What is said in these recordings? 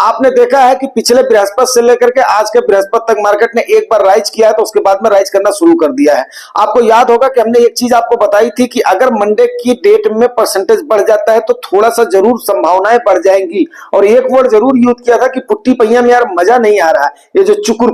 आपने देखा है कि पिछले बृहस्पति से लेकर के आज के बृहस्पति तक मार्केट ने एक बार राइज किया है तो उसके बाद में राइज करना शुरू कर दिया है। आपको याद होगा कि हमने एक चीज आपको बताई थी कि अगर मंडे की डेट में परसेंटेज बढ़ जाता है तो थोड़ा सा जरूर संभावनाएं बढ़ जाएंगी। और एक वर्ड जरूर यूज किया था कि पुट्टी पहिया में यार मजा नहीं आ रहा है, ये जो चुकुर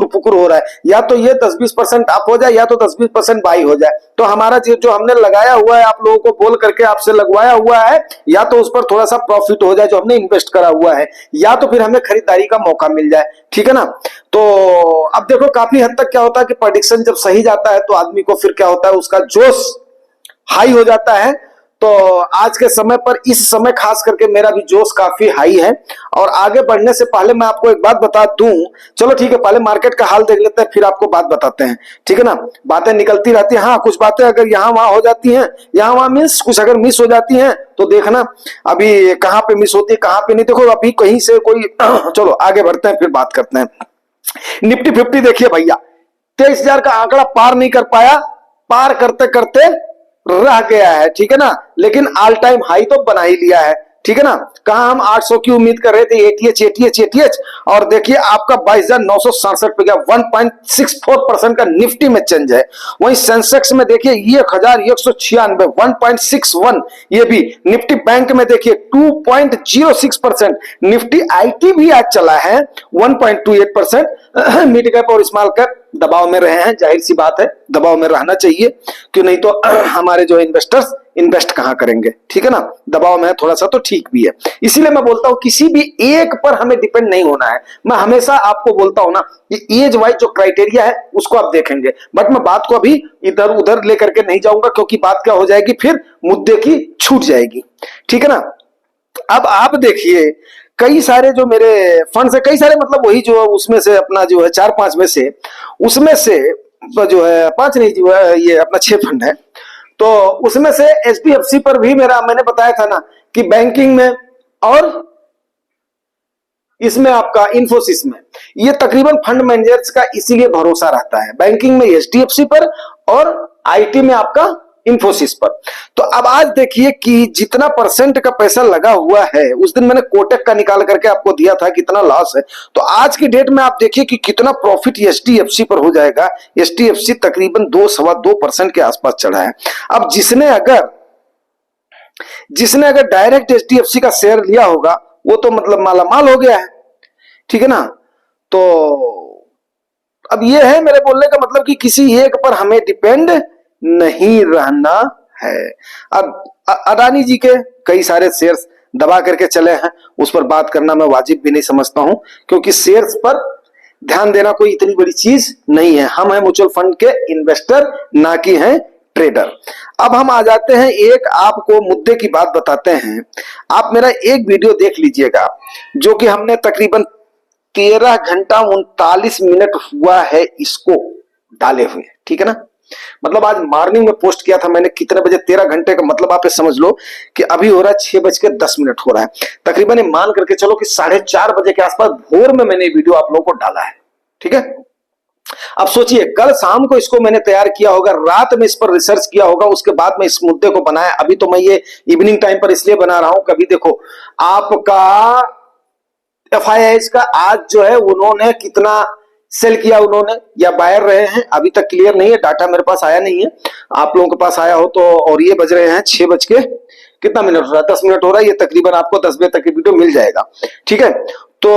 पुकुर हो रहा है, या तो ये 10-20% अप हो जाए या तो 10-20% बाई हो जाए। तो हमारा जो हमने लगाया हुआ है, आप लोगों को बोल करके आपसे लगवाया हुआ है, या तो उस पर थोड़ा सा प्रॉफिट हो जाए जो हमने इन्वेस्ट करा हुआ है, या तो फिर हमें खरीदारी का मौका मिल जाए। ठीक है ना। तो अब देखो काफी हद तक क्या होता है कि प्रेडिक्शन जब सही जाता है तो आदमी को फिर क्या होता है, उसका जोश हाई हो जाता है। तो आज के समय पर, इस समय खास करके मेरा भी जोश काफी हाई है। और आगे बढ़ने से पहले मैं आपको एक बात बता दूं, चलो ठीक है, पहले मार्केट का हाल देख लेते हैं फिर आपको बात बताते हैं। ठीक है ना। बातें निकलती रहती हैं, हाँ कुछ बातें अगर यहाँ वहां हो जाती हैं, यहाँ वहां मीन्स कुछ अगर मिस हो जाती हैं तो देखना अभी कहाँ पे मिस होती है कहाँ पे नहीं। देखो अभी कहीं से कोई चलो आगे बढ़ते हैं फिर बात करते हैं। निफ्टी 50 देखिए भैया, 23,000 का आंकड़ा पार नहीं कर पाया, पार करते करते रह गया है। ठीक है ना। लेकिन ऑल टाइम हाई तो बना ही लिया है। ठीक है ना। कहा हम 800 की उम्मीद कर रहे थे, एटीएच, और देखिए आपका 22,967 पे गया, 1.64% का निफ्टी में चेंज है। वहीं सेंसेक्स में देखिए 1,196, 1.61, ये भी निफ्टी बैंक में देखिए 2.06%। निफ्टी आईटी भी आज चला है 1.28%। मिड कैप और स्मॉल कैप दबाव में रहे हैं, जाहिर सी बात है दबाव में रहना चाहिए, क्यों नहीं तो हमारे जो इन्वेस्टर्स इन्वेस्ट कहां करेंगे। ठीक है ना। दबाव में है थोड़ा सा तो ठीक भी है। इसीलिए मैं बोलता हूं किसी भी एक पर हमें डिपेंड नहीं होना है। मैं हमेशा आपको बोलता हूं ना कि एज वाइज जो क्राइटेरिया है उसको आप देखेंगे, बट मैं बात को अभी इधर उधर लेकर के नहीं जाऊंगा, क्योंकि बात क्या हो जाएगी फिर मुद्दे की छूट जाएगी। ठीक है ना। अब आप देखिए कई सारे जो मेरे फंड है, कई सारे मतलब वही जो उसमें से अपना जो है 4-5 में से, उसमें से जो है 5 नहीं जो है ये अपना 6 फंड है। तो उसमें से एचडीएफसी पर भी मैंने बताया था ना कि बैंकिंग में और इसमें आपका इन्फोसिस में, ये तकरीबन फंड मैनेजर्स का इसीलिए भरोसा रहता है, बैंकिंग में एचडीएफसी पर और आईटी में आपका इन्फोसिस पर। तो अब आज देखिए कि जितना परसेंट का पैसा लगा हुआ है, उस दिन मैंने कोटक का निकाल करके आपको दिया था कितना लॉस है, तो आज की डेट में आप देखिए कि कितना प्रॉफिट एचडीएफसी पर हो जाएगा। एचडीएफसी तकरीबन 2-2.25% के आसपास चढ़ा है। अब जिसने अगर डायरेक्ट एचडीएफसी का शेयर लिया होगा वो तो मतलब माला माल हो गया है। ठीक है ना। तो अब ये है मेरे बोलने का मतलब कि किसी एक पर हमें डिपेंड नहीं रहना है। अब अडानी जी के कई सारे शेयर्स दबा करके चले हैं, उस पर बात करना मैं वाजिब भी नहीं समझता हूं, क्योंकि शेयर्स पर ध्यान देना कोई इतनी बड़ी चीज नहीं है। हम हैं म्यूचुअल फंड के इन्वेस्टर, ना कि हैं ट्रेडर। अब हम आ जाते हैं, एक आपको मुद्दे की बात बताते हैं। आप मेरा एक वीडियो देख लीजिएगा जो कि हमने तकरीबन 13 घंटा 39 मिनट हुआ है इसको डाले हुए। ठीक है ना। मतलब आज मॉर्निंग में पोस्ट किया था मैंने, कितने बजे, 13 घंटे का मतलब आप समझ लो कि अभी हो रहा है 6:10 हो रहा है तकरीबन। मान करके चलो कि 4:30 बजे के आसपास भोर में मैंने वीडियो आप लोगों को डाला है। ठीक है। अब सोचिए कल शाम को इसको मैंने तैयार किया होगा, रात में इस पर रिसर्च किया होगा, उसके बाद में इस मुद्दे को बनाया। अभी तो मैं ये इवनिंग टाइम पर इसलिए बना रहा हूं, कभी देखो आपका एफआईआई का आज जो है उन्होंने कितना सेल किया उन्होंने या बायर रहे हैं अभी तक क्लियर नहीं है, डाटा मेरे पास आया नहीं है। आप लोगों के पास आया हो तो, और ये बज रहे हैं 6 बज के कितना मिनट हो रहा है, 10 मिनट हो रहा है। ये तकरीबन आपको 10 बजे तक वीडियो मिल जाएगा। ठीक है। तो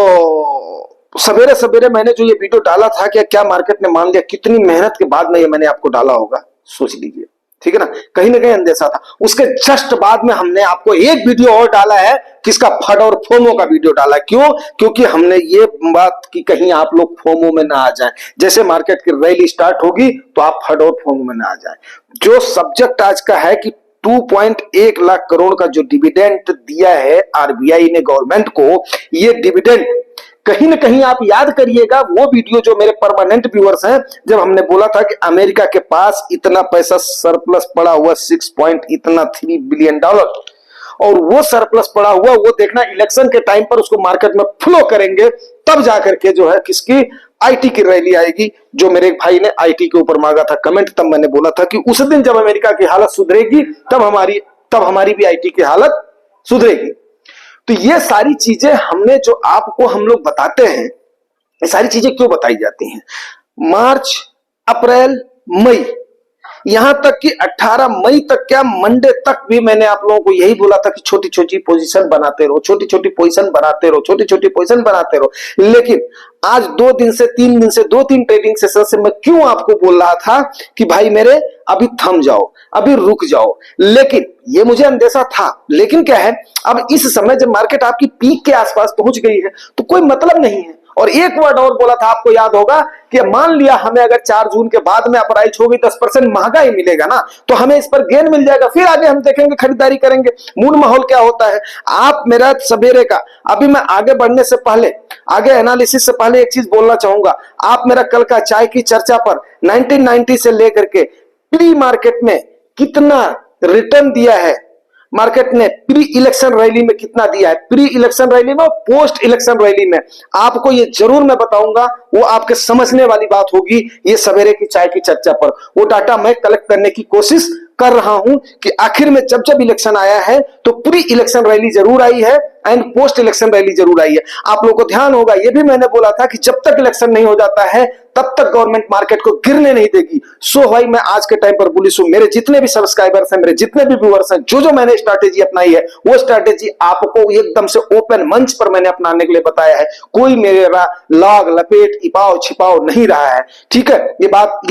सवेरे सवेरे मैंने जो ये वीडियो डाला था, क्या मार्केट ने मान लिया, कितनी मेहनत के बाद में ये मैंने आपको डाला होगा, सोच लीजिए। ठीक है ना। कहीं ना कहीं अंदेशा था। उसके जस्ट बाद में हमने आपको एक वीडियो और डाला है, किसका, फड और फोमो का वीडियो डाला। क्यों? क्योंकि हमने ये बात की कहीं आप लोग फोमो में ना आ जाएं। जैसे मार्केट की रैली स्टार्ट होगी तो आप फड और फोमो में ना आ जाएं। जो सब्जेक्ट आज का है कि 2.1 लाख करोड़ का जो डिविडेंड दिया है आरबीआई ने गवर्नमेंट को, ये डिविडेंड कहीं ना कहीं आप याद करिएगा वो वीडियो जो मेरे परमानेंट व्यूअर्स हैं, जब हमने बोला था कि अमेरिका के पास इतना पैसा सरप्लस पड़ा हुआ 6.3 बिलियन डॉलर, और वो सरप्लस पड़ा हुआ वो देखना इलेक्शन के टाइम पर उसको मार्केट में फ्लो करेंगे, तब जाकर के जो है किसकी, आईटी की रैली आएगी। जो मेरे एक भाई ने आईटी के ऊपर मांगा था कमेंट, तब मैंने बोला था कि उस दिन जब अमेरिका की हालत सुधरेगी तब हमारी भी आईटी की हालत सुधरेगी। तो ये सारी चीजें हमने जो आपको हम लोग बताते हैं, ये सारी चीजें क्यों बताई जाती हैं? मार्च, अप्रैल, मई, यहां तक कि 18 मई तक, क्या मंडे तक भी मैंने आप लोगों को यही बोला था कि छोटी छोटी पोजीशन बनाते रहो, छोटी छोटी पोजीशन बनाते रहो, छोटी छोटी पोजीशन बनाते रहो। लेकिन आज 2 दिन से 3 दिन से 2-3 ट्रेडिंग सेशन से मैं क्यों आपको बोल रहा था कि भाई मेरे अभी थम जाओ, अभी रुक जाओ, लेकिन ये मुझे अंदेशा था। लेकिन क्या है, अब इस समय जब मार्केट आपकी पीक के आसपास पहुंच गई है तो कोई मतलब नहीं है। और एक वर्ड और बोला था, आपको याद होगा कि मान लिया हमें अगर 4 जून के बाद में अपराइज होगी, 10% महंगाई मिलेगा ना, तो हमें इस पर गेन मिल जाएगा, फिर आगे हम देखेंगे, खरीदारी करेंगे। मूड माहौल क्या होता है, आप मेरा सवेरे का, अभी मैं आगे बढ़ने से पहले, आगे एनालिसिस से पहले एक चीज बोलना चाहूंगा। आप मेरा कल का चाय की चर्चा पर 1990 से लेकर के प्री मार्केट में कितना रिटर्न दिया है, मार्केट ने प्री इलेक्शन रैली में कितना दिया है, प्री इलेक्शन रैली में, पोस्ट इलेक्शन रैली में, आपको ये जरूर मैं बताऊंगा। वो आपके समझने वाली बात होगी ये सवेरे की चाय की चर्चा पर। वो डाटा मैं कलेक्ट करने की कोशिश कर रहा हूं कि आखिर में जब जब इलेक्शन आया है तो प्री इलेक्शन रैली जरूर आई है एंड पोस्ट इलेक्शन रैली जरूर आई है। आप लोगों को ध्यान होगा, ये भी मैंने बोला था कि जब तक इलेक्शन नहीं हो जाता है तब तक गवर्नमेंट मार्केट को गिरने नहीं देगी। सो भाई मैं आज के टाइम पर बुलिश हूं। मेरे जितने भी सब्सक्राइबर्स हैं, मेरे जितने भी व्यूअर्स हैं, जो जो मैंने स्ट्रैटेजी अपनाई है, वो स्ट्रैटेजी आपको एकदम से ओपन मंच पर मैंने अपनाने के लिए बताया है। कोई मेरा लाग लपेट इपाओ छिपाओ नहीं रहा है, ठीक है।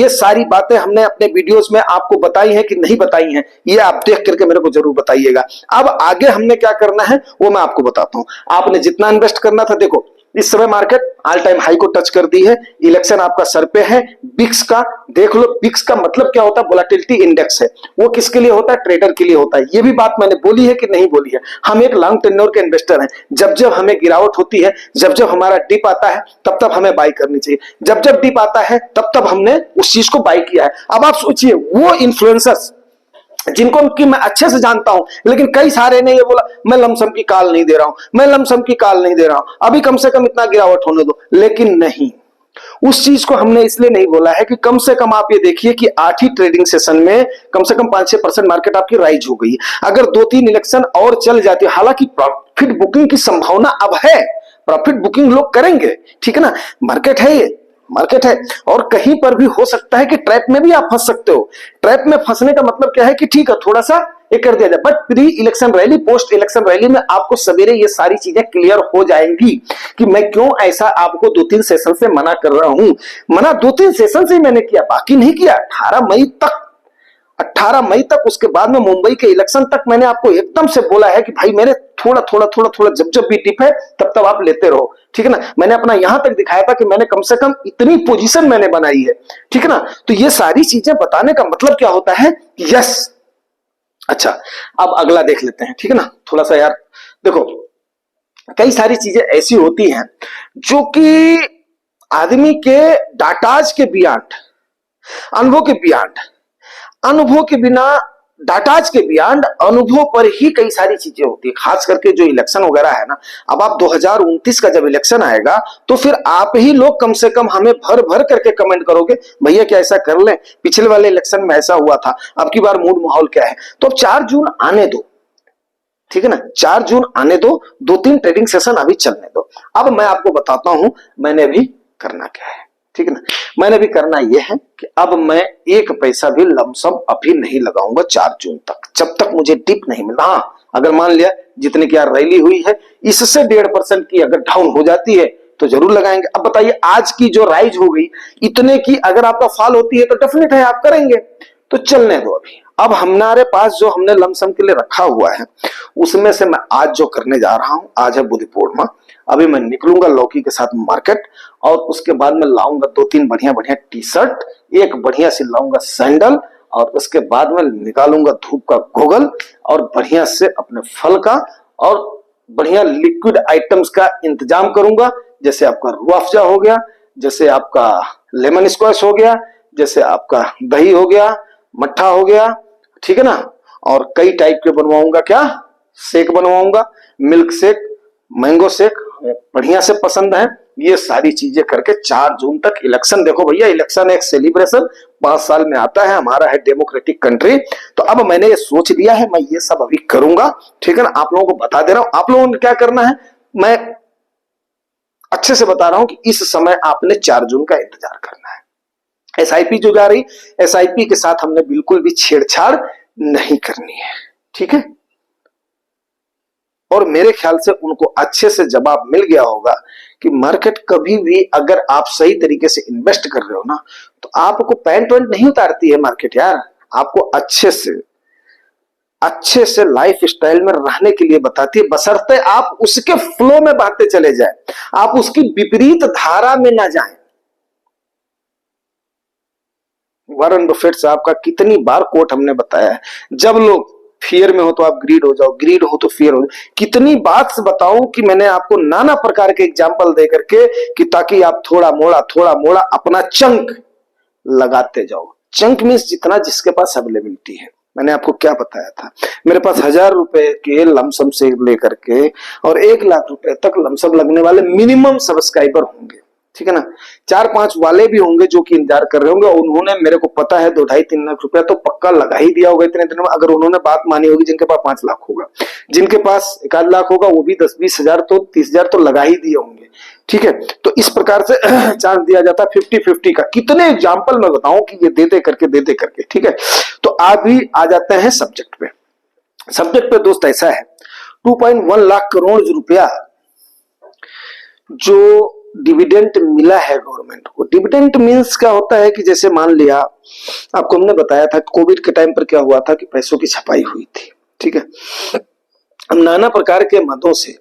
ये सारी बातें हमने अपने वीडियोस में आपको बताई हैं कि नहीं बताई हैं, ये आप देख करके मेरे को जरूर बताइएगा। अब आगे हमने क्या करना है वो मैं आपको बताता हूं। आपने जितना इन्वेस्ट करना था, देखो इस समय मार्केट ऑल टाइम हाई को टच कर दी है, इलेक्शन आपका सर पे है। बिक्स का देख लो, बिक्स का मतलब क्या होता है, वोलेटिलिटी इंडेक्स है। वो किसके लिए होता है, ट्रेडर के लिए होता है। ये भी बात मैंने बोली है कि नहीं बोली है। हम एक लॉन्ग टेन्योर के इन्वेस्टर हैं। जब जब हमें गिरावट होती है, जब जब हमारा डिप आता है, तब तब हमें बाई करनी चाहिए। जब जब डिप आता है तब तब हमने उस चीज को बाई किया है। अब आप सोचिए, वो इन्फ्लुएंसर्स जिनको कि मैं अच्छे से जानता हूं, लेकिन कई सारे ने ये बोला मैं लमसम की कॉल नहीं दे रहा हूं, मैं लमसम की कॉल नहीं दे रहा हूं, अभी कम से कम इतना गिरावट होने दो। लेकिन नहीं, उस चीज को हमने इसलिए नहीं बोला है कि कम से कम आप ये देखिए कि 8 ही ट्रेडिंग सेशन में कम से कम 5-6% मार्केट आपकी राइज हो गई। अगर 2-3 इलेक्शन और चल जाती है, हालांकि प्रॉफिट बुकिंग की संभावना अब है, प्रॉफिट बुकिंग लोग करेंगे, ठीक है ना। मार्केट है, ये मार्केट है, और कहीं पर भी हो सकता है कि ट्रैप में भी आप फंस सकते हो। ट्रैप में फंसने का मतलब क्या है कि ठीक है थोड़ा सा ये कर दिया जाए, but pre election rally post election rally में आपको सवेरे ये सारी चीजें क्लियर हो जाएंगी कि मैं क्यों ऐसा आपको 2-3 सेशन से मना कर रहा हूं। मना 2-3 सेशन से ही मैंने किया, बाकी नहीं किया। 18 मई तक, उसके बाद में मुंबई के इलेक्शन तक मैंने आपको एकदम से बोला है कि भाई मेरे थोड़ा थोड़ा जब जब भी टिप है तब तब आप लेते रहो, ठीक है ना। मैंने अपना यहां तक दिखाया था कि मैंने कम से कम इतनी पोजीशन मैंने बनाई है, ठीक है ना। तो ये सारी चीजें बताने का मतलब क्या होता है, यस। अच्छा, अब अगला देख लेते हैं, ठीक है ना। थोड़ा सा यार देखो, कई सारी चीजें ऐसी होती हैं जो कि आदमी के डाटाज के बियॉन्ड, अनुभव के बिना, डाटाज के बियॉन्ड अनुभव पर ही कई सारी चीजें होती है। खास करके जो इलेक्शन वगैरह है ना, अब आप 2029 का जब इलेक्शन आएगा तो फिर आप ही लोग कम से कम हमें भर भर करके कमेंट करोगे, भैया क्या ऐसा कर लें, पिछले वाले इलेक्शन में ऐसा हुआ था, अब की बार मूड माहौल क्या है। तो अब 4 जून आने दो, ठीक है ना, 4 जून आने दो, 2-3 ट्रेडिंग सेशन अभी चलने दो। अब मैं आपको बताता हूं मैंने भी करना क्या है, ठीक है ना। मैंने भी करना यह है कि अब मैं 1 पैसा भी लमसम अभी नहीं लगाऊंगा 4 जून तक, जब तक मुझे डिप नहीं मिला। हाँ, अगर मान लिया जितने की यार रैली हुई है इससे 1.5% की अगर डाउन हो जाती है तो जरूर लगाएंगे। अब बताइए, आज की जो राइज हो गई इतने की अगर आपका फॉल होती है तो डेफिनेट है आप करेंगे, तो चलने दो अभी। अब हमारे पास जो हमने लमसम के लिए रखा हुआ है उसमें से मैं आज जो करने जा रहा हूं, आज है बुध पूर्णिमा, अभी मैं निकलूंगा लौकी के साथ मार्केट, और उसके बाद मैं लाऊंगा 2-3 बढ़िया बढ़िया टी शर्ट, एक बढ़िया सी लाऊंगा सैंडल, और उसके बाद में निकालूंगा धूप का गोगल, और बढ़िया से अपने फल का और बढ़िया लिक्विड आइटम्स का इंतजाम करूंगा। जैसे आपका रूह अफ़ज़ा हो गया, जैसे आपका लेमन स्क्वैश हो गया, जैसे आपका दही हो गया, मट्ठा हो गया, ठीक है ना। और कई टाइप के बनवाऊंगा, क्या शेक बनवाऊंगा, मिल्क शेक, मैंगो शेक बढ़िया से पसंद है, ये सारी चीजें करके 4 जून तक इलेक्शन, देखो भैया इलेक्शन एक सेलिब्रेशन 5 साल में आता है, हमारा है डेमोक्रेटिक कंट्री। तो अब मैंने ये सोच लिया है, मैं ये सब अभी करूंगा, ठीक है ना। आप लोगों को बता दे रहा हूं, आप लोगों ने क्या करना है, मैं अच्छे से बता रहा हूं कि इस समय आपने 4 जून का इंतजार करना है। एसआईपी जो जा रही, एसआईपी के साथ हमने बिल्कुल भी छेड़छाड़ नहीं करनी है, ठीक है। और मेरे ख्याल से उनको अच्छे से जवाब मिल गया होगा कि मार्केट कभी भी अगर आप सही तरीके से इन्वेस्ट कर रहे हो ना, तो आपको पैंट वैंट नहीं उतारती है मार्केट यार, आपको अच्छे से लाइफ स्टाइल में रहने के लिए बताती है, बशर्ते आप उसके फ्लो में बहते चले जाए, आप उसकी विपरीत धारा में ना जाएं। वॉरेन बफेट साहब का कितनी बार कोट हमने बताया है, जब लोग फियर में हो तो आप ग्रीड हो जाओ, ग्रीड हो तो फियर हो जाओ। कितनी बात से बताऊं कि मैंने आपको नाना प्रकार के एग्जाम्पल दे करके कि ताकि आप थोड़ा मोड़ा अपना चंक लगाते जाओ। चंक मीन्स जितना जिसके पास अवेलेबिलिटी है। मैंने आपको क्या बताया था, मेरे पास 1000 रुपए के लमसम से लेकर के और 1 लाख रुपए तक लमसम लगने वाले मिनिमम सब्सक्राइबर होंगे, ठीक है ना। 4-5 वाले भी होंगे जो कि इंतजार कर रहे होंगे, और उन्होंने मेरे को पता है 2 ढाई-3 लाख रुपया तो पक्का लगा ही दिया होगा इतने दिन में, अगर उन्होंने बात मानी होगी। जिनके पास 5 लाख होगा, जिनके पास 1 लाख होगा, वो भी 10-20 हजार तो 30 हजार तो लगा ही दिए होंगे, ठीक है। तो इस प्रकार से चांस दिया जाता है 50-50 का। कितने एग्जाम्पल मैं बताऊं कि ये दे दे करके, ठीक है। तो आप भी आ जाते हैं सब्जेक्ट पे। सब्जेक्ट पे दोस्त ऐसा है, 2.1 लाख करोड़ रुपया जो डिविडेंड मिला है गवर्नमेंट को। डिविडेंड मींस क्या होता है कि जैसे मान लिया, आपको हमने बताया था कोविड के टाइम पर क्या हुआ था कि पैसों की छपाई हुई थी, ठीक है। अब नाना प्रकार के मदों से,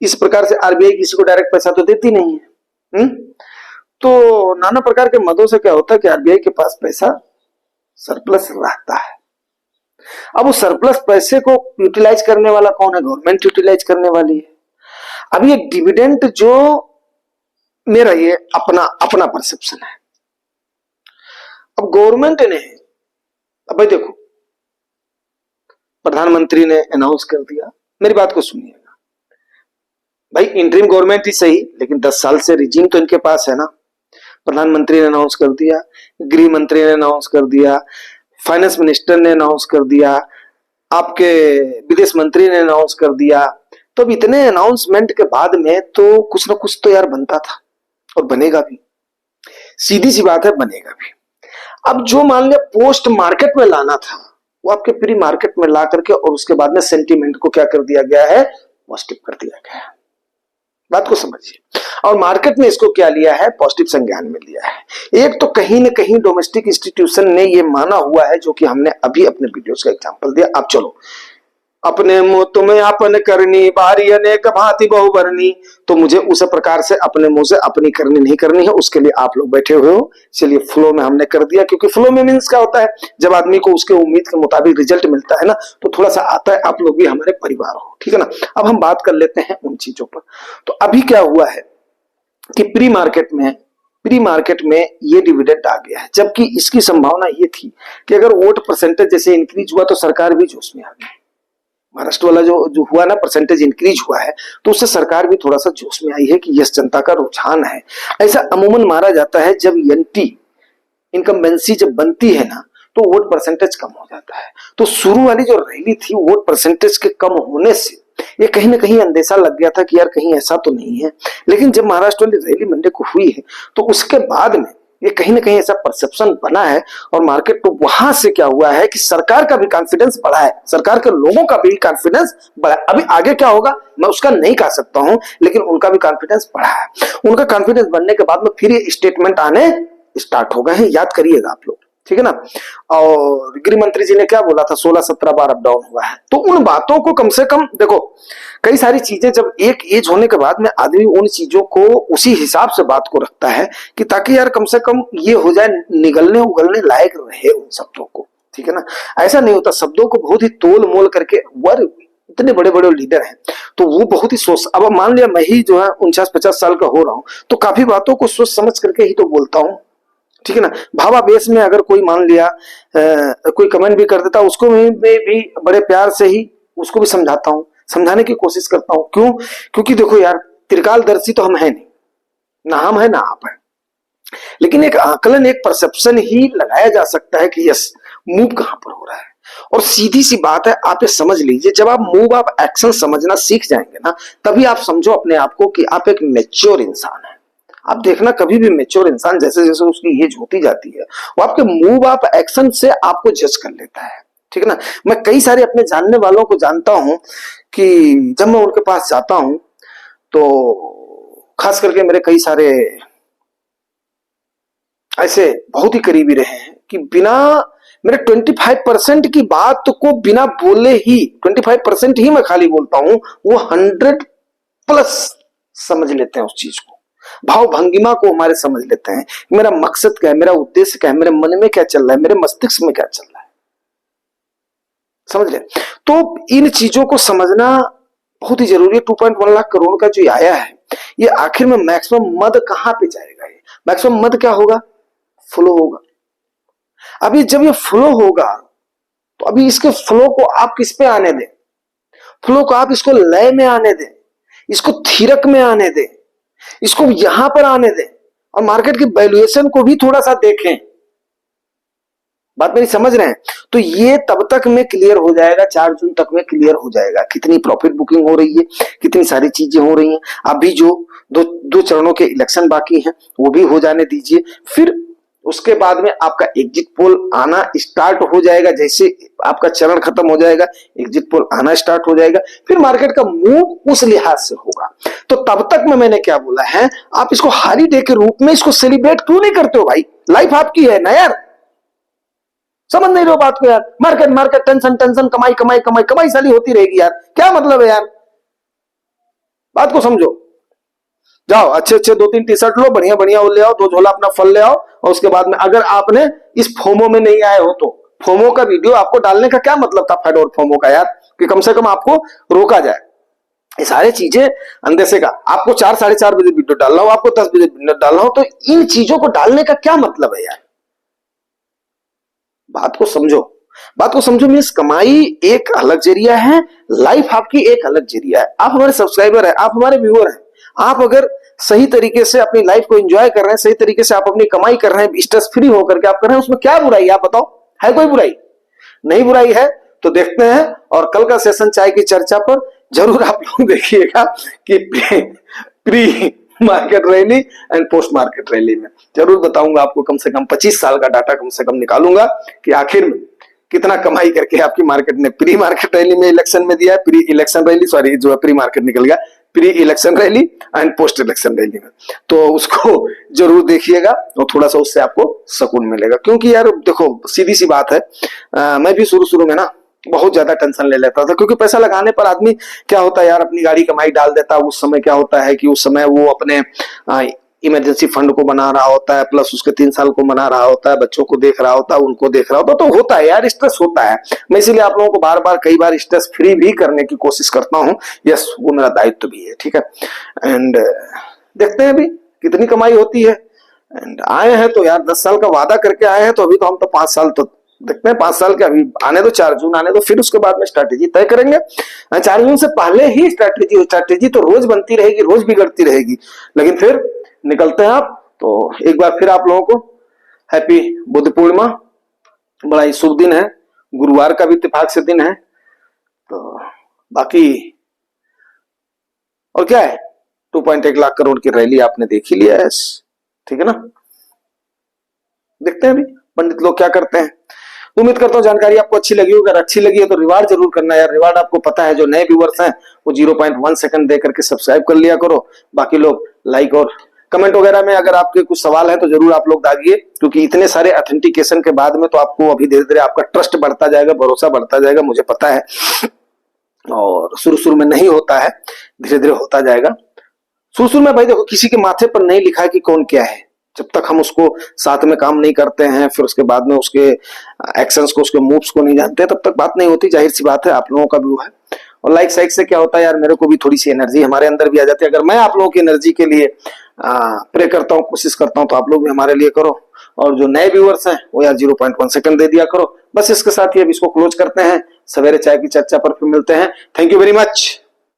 इस प्रकार से आरबीआई किसी को डायरेक्ट पैसा तो देती नहीं है, तो नाना प्रकार के मदों से क्या होता है कि आरबीआई के पास पैसा सरप्लस रहता है। अब उस सरप्लस पैसे को यूटिलाइज करने वाला कौन है, गवर्नमेंट यूटिलाइज करने वाली है। अब ये डिविडेंड जो मेरा ये अपना परसेप्शन है। अब गवर्नमेंट ने, अब भाई देखो प्रधानमंत्री ने अनाउंस कर दिया, मेरी बात को सुनिएगा भाई, इंटरिम गवर्नमेंट ही सही लेकिन 10 साल से रिजीम तो इनके पास है ना। प्रधानमंत्री ने अनाउंस कर दिया, गृह मंत्री ने अनाउंस कर दिया, फाइनेंस मिनिस्टर ने अनाउंस कर दिया, आपके विदेश मंत्री ने अनाउंस कर दिया। तो अब इतने अनाउंसमेंट के बाद में तो कुछ ना कुछ तो यार बनता था और बनेगा भी, सीधी सी बात है बनेगा भी। अब जो मान लिया पोस्ट मार्केट में लाना था वो आपके प्री मार्केट में ला करके और उसके बाद में सेंटीमेंट को क्या कर दिया गया है, पॉजिटिव कर दिया गया है। बात को समझिए। और मार्केट ने इसको क्या लिया है, पॉजिटिव संज्ञान में लिया है। एक तो कहीं न कहीं डोमेस्टिक इंस्टीट्यूशन ने ये माना हुआ है, जो कि हमने अभी अपने वीडियोस का एग्जांपल दिया। अब चलो, अपने मुंह तुम्हें अपन करनी बारी अनेक भांति बहुबरनी, तो मुझे उस प्रकार से अपने मुंह से अपनी करनी नहीं करनी है, उसके लिए आप लोग बैठे हुए हो। चलिए फ्लो में हमने कर दिया, क्योंकि फ्लो में मीन्स क्या होता है, जब आदमी को उसके उम्मीद के मुताबिक रिजल्ट मिलता है ना, तो थोड़ा सा आता है, आप लोग भी हमारे परिवार हो, ठीक है ना। अब हम बात कर लेते हैं उन चीजों पर। तो अभी क्या हुआ है कि प्री मार्केट में ये डिविडेंड आ गया है, जबकि इसकी संभावना ये थी कि अगर वोट परसेंटेज जैसे इंक्रीज हुआ तो सरकार भी जोश में आ गई। महाराष्ट्र वाला जो हुआ ना, परसेंटेज इंक्रीज हुआ है, तो उससे सरकार भी थोड़ा सा जोश में आई है कि यस जनता का रुझान है। ऐसा अमूमन मारा जाता है, जब एंटी इनकम्बेंसी जब बनती है ना, तो वोट परसेंटेज कम हो जाता है। तो शुरू वाली जो रैली थी वोट परसेंटेज के कम होने से ये कहीं ना कहीं अंदेशा लग गया था कि यार कहीं ऐसा तो नहीं है। लेकिन जब महाराष्ट्र वाली रैली मंडे को हुई है, तो उसके बाद में ये कहीं ना कहीं ऐसा परसेप्शन बना है, और मार्केट को वहां से क्या हुआ है कि सरकार का भी कॉन्फिडेंस बढ़ा है, सरकार के लोगों का भी कॉन्फिडेंस बढ़ा है। अभी आगे क्या होगा मैं उसका नहीं कह सकता हूं, लेकिन उनका भी कॉन्फिडेंस बढ़ा है। उनका कॉन्फिडेंस बढ़ने के बाद में फिर ये स्टेटमेंट आने स्टार्ट हो गए हैं, याद करिएगा आप लोग, ठीक है ना। और गृह मंत्री जी ने क्या बोला था, 16-17 बार अप डाउन हुआ है। तो उन बातों को कम से कम देखो, कई सारी चीजें जब एक एज होने के बाद में आदमी उन चीजों को उसी हिसाब से बात को रखता है कि ताकि यार कम से कम ये हो जाए, निगलने उगलने लायक रहे उन शब्दों को, ठीक है ना। ऐसा नहीं होता, शब्दों को बहुत ही तोल मोल करके, वर इतने बड़े बड़े लीडर हैं तो वो बहुत ही सोच, अब मान लिया मैं ही जो है 49-50 साल का हो रहा हूं, तो काफी बातों को सोच समझ करके ही तो बोलता हूं, ठीक है ना। भावावेश में अगर कोई मान लिया कोई कमेंट भी कर देता, उसको मैं भी बड़े प्यार से ही उसको भी समझाता हूं, समझाने की कोशिश करता हूं। क्यों? क्योंकि देखो यार, त्रिकालदर्शी तो हम है नहीं, ना हम है ना आप है, लेकिन एक आकलन, एक परसेप्शन ही लगाया जा सकता है कि यस मूव कहां पर हो रहा है। और सीधी सी बात है, आप ये समझ लीजिए, जब आप मूव आप एक्शन समझना सीख जाएंगे ना, तभी आप समझो अपने आप को कि आप एक मैच्योर इंसान है। आप देखना कभी भी मैच्योर इंसान जैसे जैसे उसकी एज होती जाती है, वो आपके मूव आप एक्शन से आपको जज कर लेता है, ठीक है ना। मैं कई सारे अपने जानने वालों को जानता हूं कि जब मैं उनके पास जाता हूं तो खास करके मेरे कई सारे ऐसे बहुत ही करीबी रहे हैं कि बिना मेरे 25% की बात को बिना बोले ही 25% ही मैं खाली बोलता हूं, वो 100+ समझ लेते हैं उस चीज को, भाव भंगिमा को हमारे समझ लेते हैं, मेरा मकसद क्या है, मेरा उद्देश्य क्या है, मेरे मन में क्या चल रहा है, मेरे मस्तिष्क में क्या चल रहा है, समझ ले। तो इन चीजों को समझना बहुत ही जरूरी है। 2.1 लाख करोड़ का जो आया है, ये आखिर में मैक्सिमम मद कहां पे जाएगा, ये मैक्सिमम मद क्या होगा, फ्लो होगा। अभी जब ये फ्लो होगा तो अभी इसके फ्लो को आप किस पे आने दें, फ्लो को आप इसको लय में आने दें, इसको थीरक में आने दें, इसको यहां पर आने दें, और मार्केट की वैल्यूएशन को भी थोड़ा सा देखें। बात मेरी समझ रहे हैं? तो ये तब तक में क्लियर हो जाएगा, 4 जून तक में क्लियर हो जाएगा कितनी प्रॉफिट बुकिंग हो रही है, कितनी सारी चीजें हो रही हैं। अभी जो दो चरणों के इलेक्शन बाकी हैं वो भी हो जाने दीजिए, फिर उसके बाद में आपका एग्जिट पोल आना स्टार्ट हो जाएगा। जैसे आपका चरण खत्म हो जाएगा, एग्जिट पोल आना स्टार्ट हो जाएगा, फिर मार्केट का मूव उस लिहाज से होगा। तो तब तक में मैंने क्या बोला है, आप इसको हारी डे के रूप में इसको सेलिब्रेट क्यों नहीं करते हो भाई? लाइफ आपकी है ना यार, समझ नहीं रहे हो बात को यार। मार्केट मार्केट टेंशन टेंशन, कमाई कमाई कमाई कमाई साली होती रहेगी यार, क्या मतलब है यार, बात को समझो। जाओ अच्छे अच्छे 2-3 टी-शर्ट लो, बढ़िया बढ़िया ले आओ, 2 झोला अपना फल ले आओ, और उसके बाद में अगर आपने इस फोमो में नहीं आए हो तो फोमो का वीडियो आपको डालने का क्या मतलब था, फेड और फोमो का यार, कि कम से कम आपको रोका जाए। ये सारी चीजें अंदेशे का, आपको 4-4:30 बजे वीडियो डालना हो, आपको 10 बजे वीडियो डालना हो, तो इन चीजों को डालने का क्या मतलब है यार, बात को समझो। बात को समझो, मीन्स कमाई एक अलग जरिया है, लाइफ आपकी एक अलग जरिया है। आप हमारे सब्सक्राइबर है, आप हमारे व्यूअर हैं, आप अगर सही तरीके से अपनी लाइफ को एंजॉय कर रहे हैं, सही तरीके से आप अपनी कमाई कर रहे हैं, स्ट्रेस फ्री होकर के आप कर रहे हैं, उसमें क्या बुराई है आप बताओ, है कोई बुराई? नहीं बुराई है तो देखते हैं। और कल का सेशन चाय की चर्चा पर जरूर आप लोग देखिएगा कि pre market rally and post market rally में जरूर बताऊंगा आपको, कम से कम 25 साल का डाटा कम से कम निकालूंगा कि आखिर में कितना कमाई करके आपकी मार्केट ने प्री मार्केट रैली में इलेक्शन में दिया है, प्री इलेक्शन रैली, सॉरी जो है प्री मार्केट निकल गया, pre election rally and post election rally में। तो उसको जरूर देखिएगा और थोड़ा सा उससे आपको सुकून मिलेगा। क्योंकि यार देखो सीधी सी बात है, मैं भी शुरू शुरू में ना बहुत ज्यादा टेंशन ले लेता था, क्योंकि पैसा लगाने पर आदमी क्या होता है यार, अपनी गाड़ी कमाई डाल देता है। उस समय क्या होता है कि उस समय वो अपने इमरजेंसी फंड को बना रहा होता है, प्लस उसके 3 साल को बना रहा होता है, बच्चों को देख रहा होता है, उनको देख रहा होता है, तो होता है यार, स्ट्रेस होता है। मैं इसीलिए आप लोगों को बार बार कई बार स्ट्रेस फ्री भी करने की कोशिश करता हूँ। यस, वो मेरा दायित्व भी है, ठीक है। एंड देखते हैं अभी कितनी कमाई होती है। एंड आए हैं तो यार 10 साल का वादा करके आए हैं, तो अभी तो हम तो 5 साल तो देखते हैं, 5 साल के अभी आने दो, 4 जून आने दो, फिर उसके बाद में स्ट्रैटेजी तय करेंगे। 4 जून से पहले ही स्ट्रैटेजी तो रोज बनती रहेगी, रोज बिगड़ती रहेगी, लेकिन फिर निकलते हैं आप। तो एक बार फिर आप लोगों को हैप्पी बुद्ध पूर्णिमा, बड़ा ही शुभ दिन है, गुरुवार का भी इत्तेफाक से दिन है। तो बाकी और क्या है, 2.1 लाख करोड़ की रैली आपने देख ही लिया है, ठीक है ना। देखते हैं अभी पंडित लोग क्या करते हैं। उम्मीद करता हूँ जानकारी आपको अच्छी लगी होगी, अगर अच्छी लगी है तो रिवार्ड जरूर करना यार। रिवार्ड आपको पता है, जो नए व्यूअर्स हैं वो 0.1 सेकंड दे करके सब्सक्राइब कर लिया करो। बाकी लोग लाइक और कमेंट वगैरह में अगर आपके कुछ सवाल है तो जरूर आप लोग दागिए, क्योंकि इतने सारे ऑथेंटिकेशन के बाद में तो आपको अभी धीरे धीरे आपका ट्रस्ट बढ़ता जाएगा, भरोसा बढ़ता जाएगा, मुझे पता है। और शुरू शुरू में नहीं होता है, धीरे धीरे होता जाएगा। शुरू शुरू में भाई देखो, किसी के माथे पर नहीं लिखा है कि कौन क्या है, जब तक हम उसको साथ में काम नहीं करते हैं, फिर उसके बाद में उसके एक्शंस को, उसके मूव्स को नहीं जानते, तब तक बात नहीं होती। जाहिर सी बात है, आप लोगों का व्यू है। और लाइक साइक से क्या होता है यार, मेरे को भी थोड़ी सी एनर्जी हमारे अंदर भी आ जाती है। अगर मैं आप लोगों की एनर्जी के लिए प्रे करता हूँ, कोशिश करता हूँ, तो आप लोग भी हमारे लिए करो। और जो नए व्यूअर्स हैं वो यार 0.1 सेकंड दे दिया करो। बस इसके साथ ही अब इसको क्लोज करते हैं। सवेरे चाय की चर्चा पर फिर मिलते हैं। Thank you very much.